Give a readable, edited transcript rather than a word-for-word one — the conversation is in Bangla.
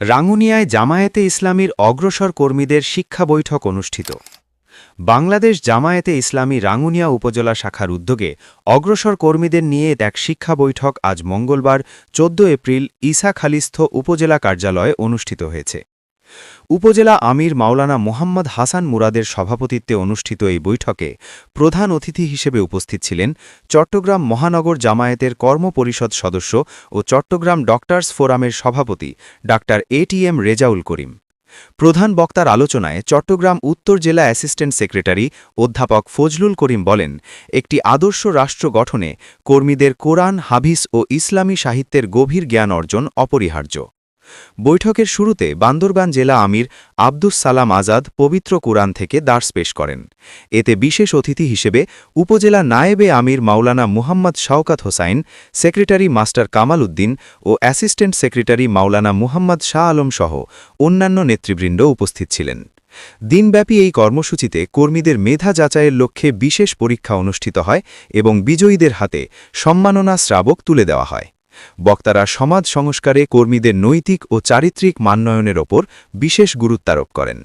রাঙ্গুনিয়ায় জামায়াতে ইসলামীর অগ্রসর কর্মীদের শিক্ষা বৈঠক অনুষ্ঠিত। বাংলাদেশ জামায়াতে ইসলামী রাঙ্গুনিয়া উপজেলা শাখার উদ্যোগে অগ্রসর কর্মীদের নিয়ে এক শিক্ষা বৈঠক আজ মঙ্গলবার ১৪ এপ্রিল ঈসাখালীস্থ উপজেলা কার্যালয়ে অনুষ্ঠিত হয়েছে। উপজেলা আমির মাওলানা মোহাম্মদ হাসান মুরাদের সভাপতিত্বে অনুষ্ঠিত এই বৈঠকে প্রধান অতিথি হিসেবে উপস্থিত ছিলেন চট্টগ্রাম মহানগর জামায়াতের কর্মপরিষদ সদস্য ও চট্টগ্রাম ডক্টরস ফোরামের সভাপতি ডাক্তার এটিএম রেজাউল করিম। প্রধান বক্তার আলোচনায় চট্টগ্রাম উত্তর জেলা অ্যাসিস্ট্যান্ট সেক্রেটারি অধ্যাপক ফজলুল করিম বলেন, একটি আদর্শ রাষ্ট্র গঠনে কর্মীদের কোরআন, হাদিস ও ইসলামী সাহিত্যের গভীর জ্ঞান অর্জন অপরিহার্য। বৈঠকের শুরুতে বান্দরবান জেলা আমির আব্দুস সালাম আজাদ পবিত্র কোরআন থেকে দার্স পেশ করেন। এতে বিশেষ অতিথি হিসেবে উপজেলা নায়েবে আমির মাওলানা মুহাম্মদ শওকাত হোসাইন, সেক্রেটারি মাস্টার কামাল উদ্দিন ও অ্যাসিস্ট্যান্ট সেক্রেটারি মাওলানা মুহাম্মদ শাহ আলম সহ অন্যান্য নেতৃবৃন্দ উপস্থিত ছিলেন। দিনব্যাপী এই কর্মসূচিতে কর্মীদের মেধা যাচাইয়ের লক্ষ্যে বিশেষ পরীক্ষা অনুষ্ঠিত হয় এবং বিজয়ীদের হাতে সম্মাননা স্মারক তুলে দেওয়া হয়। বক্তারা সমাজ সংস্কারে কর্মীদের নৈতিক ও চারিত্রিক মানোন্নয়নের ওপর বিশেষ গুরুত্বারোপ করেন।